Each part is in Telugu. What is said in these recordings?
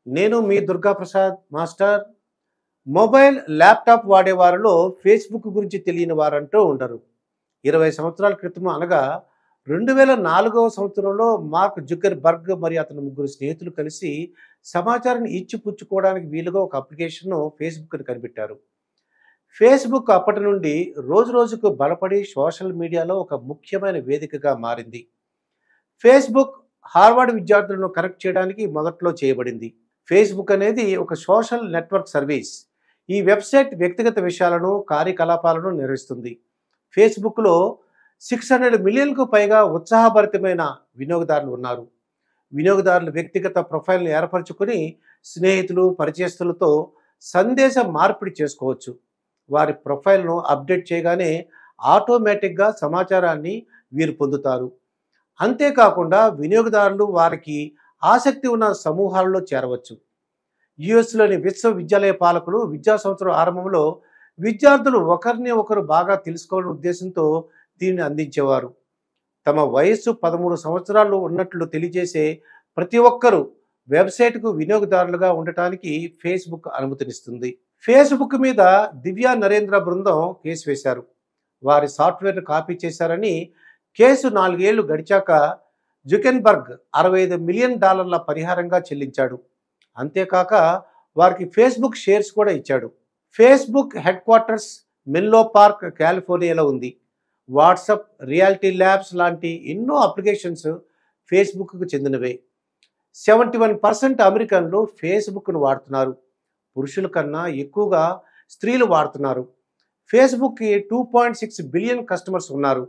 నేను మీ Durga Prasad master. Mobile, laptop వాడేవారిలో ఫేస్‌బుక్ గురించి తెలియని వారంటూ ఉండరు. 20 సంవత్సరాల క్రితం అనగా 2004వ సంవత్సరంలో మార్క్ జుకర్‌బర్గ్ మరియు అతని ముగ్గురు స్నేహితులు కలిసి సమాచారాన్ని ఇచ్చిపుచ్చుకోవడానికి వీలుగా ఒక అప్లికేషన్‌ను ఫేస్‌బుక్‌ని కనిపెట్టారు. ఫేస్‌బుక్ అప్పటి నుండి రోజురోజుకు బలపడి సోషల్ మీడియాలో ఒక ముఖ్యమైన వేదికగా మారింది. ఫేస్‌బుక్ హార్వర్డ్ విద్యార్థులను కనెక్ట్ చేయడానికి మొదట్లో చేయబడింది. ఫేస్‌బుక్ అనేది ఒక సోషల్ నెట్వర్క్ సర్వీస్. ఈ వెబ్‌సైట్ వ్యక్తిగత విషయాలను, కార్యకలాపాలను నిర్వహిస్తుంది. ఫేస్‌బుక్‌లో 600 మిలియన్‌కు పైగా ఉత్సాహభరితమైన వినియోగదారులు ఉన్నారు. వినియోగదారులు వ్యక్తిగత ప్రొఫైల్‌ను ఏర్పరచుకొని స్నేహితులు, పరిచయస్తులతో సందేశ మార్పిడి చేసుకోవచ్చు. వారి ప్రొఫైల్‌ను అప్డేట్ చేయగానే ఆటోమేటిక్‌గా సమాచారాన్ని వీరు పొందుతారు. అంతేకాకుండా వినియోగదారులు వారికి ఆసక్తి ఉన్న సమూహాలలో చేరవచ్చు. యుఎస్‌లోని విశ్వవిద్యాలయ పాలకులు విద్యా సంవత్సరం ఆరంభంలో విద్యార్థులు ఒకరిని ఒకరు బాగా తెలుసుకోవాలనే ఉద్దేశంతో దీన్ని అందించేవారు. తమ వయస్సు 13 సంవత్సరాలు ఉన్నట్లు తెలియజేసే ప్రతి ఒక్కరూ వెబ్సైట్కు వినియోగదారులుగా ఉండటానికి ఫేస్‌బుక్ అనుమతినిస్తుంది. ఫేస్‌బుక్ మీద దివ్య నరేంద్ర బృందం కేసు వేశారు. వారి సాఫ్ట్‌వేర్‌ను కాపీ చేశారని కేసు 4 ఏళ్లు గడిచాక జుకెన్బర్గ్ $65 మిలియన్ పరిహారంగా చెల్లించాడు. అంతేకాక వారికి ఫేస్‌బుక్ షేర్స్ కూడా ఇచ్చాడు. ఫేస్‌బుక్ హెడ్ క్వార్టర్స్ మెన్లో పార్క్, కాలిఫోర్నియాలో ఉంది. వాట్సాప్, రియాలిటీ ల్యాబ్స్ లాంటి ఎన్నో అప్లికేషన్స్ ఫేస్‌బుక్‌కు చెందినవే. 71% అమెరికన్లు ఫేస్‌బుక్‌ను వాడుతున్నారు. పురుషుల కన్నా ఎక్కువగా స్త్రీలు వాడుతున్నారు. ఫేస్‌బుక్‌కి 2.6 బిలియన్ కస్టమర్స్ ఉన్నారు.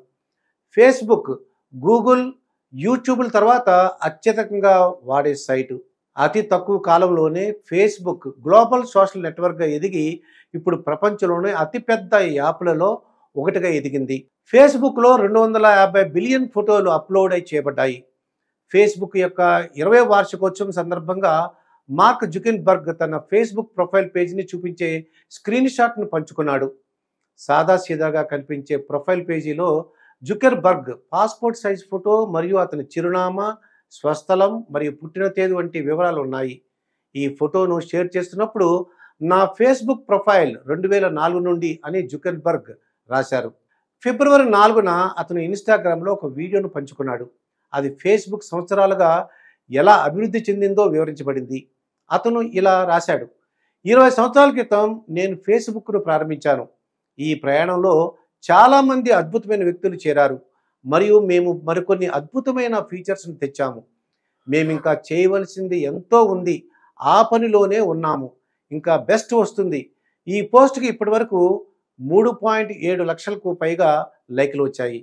ఫేస్‌బుక్, గూగుల్, యూట్యూబ్‌ల తర్వాత అత్యధికంగా వాడే సైటు. అతి తక్కువ కాలంలోనే ఫేస్‌బుక్ గ్లోబల్ సోషల్ నెట్వర్క్గా ఎదిగి ఇప్పుడు ప్రపంచంలోనే అతిపెద్ద యాప్లలో ఒకటిగా ఎదిగింది. ఫేస్‌బుక్‌లో 250 బిలియన్ ఫోటోలు అప్లోడ్ చేయబడ్డాయి. ఫేస్‌బుక్ యొక్క 20వ వార్షికోత్సవం సందర్భంగా మార్క్ జుకెన్బర్గ్ తన ఫేస్‌బుక్ ప్రొఫైల్ పేజీని చూపించే స్క్రీన్ షాట్‌ను పంచుకున్నాడు. సాదాసీదాగా కనిపించే ప్రొఫైల్ పేజీలో జుకెర్బర్గ్ పాస్‌పోర్ట్ సైజ్ ఫోటో మరియు అతని చిరునామా, స్వస్థలం మరియు పుట్టిన తేదీ వంటి వివరాలు ఉన్నాయి. ఈ ఫోటోను షేర్ చేస్తున్నప్పుడు నా ఫేస్‌బుక్ ప్రొఫైల్ 2004 నుండి అని జుకెర్బర్గ్ రాశారు. ఫిబ్రవరి 4న అతను ఇన్‌స్టాగ్రామ్‌లో ఒక వీడియోను పంచుకున్నాడు. అది ఫేస్‌బుక్ సంవత్సరాలుగా ఎలా అభివృద్ధి చెందిందో వివరించబడింది. అతను ఇలా రాశాడు: 20 సంవత్సరాల క్రితం నేను ఫేస్‌బుక్‌ను ప్రారంభించాను. ఈ ప్రయాణంలో చాలామంది అద్భుతమైన వ్యక్తులు చేరారు మరియు మేము మరికొన్ని అద్భుతమైన ఫీచర్స్‌ను తెచ్చాము. మేమింకా చేయవలసింది ఎంతో ఉంది. ఆ పనిలోనే ఉన్నాము. ఇంకా బెస్ట్ వస్తుంది. ఈ పోస్ట్‌కి ఇప్పటివరకు 3.7 లక్షలకు పైగా లైకులు వచ్చాయి.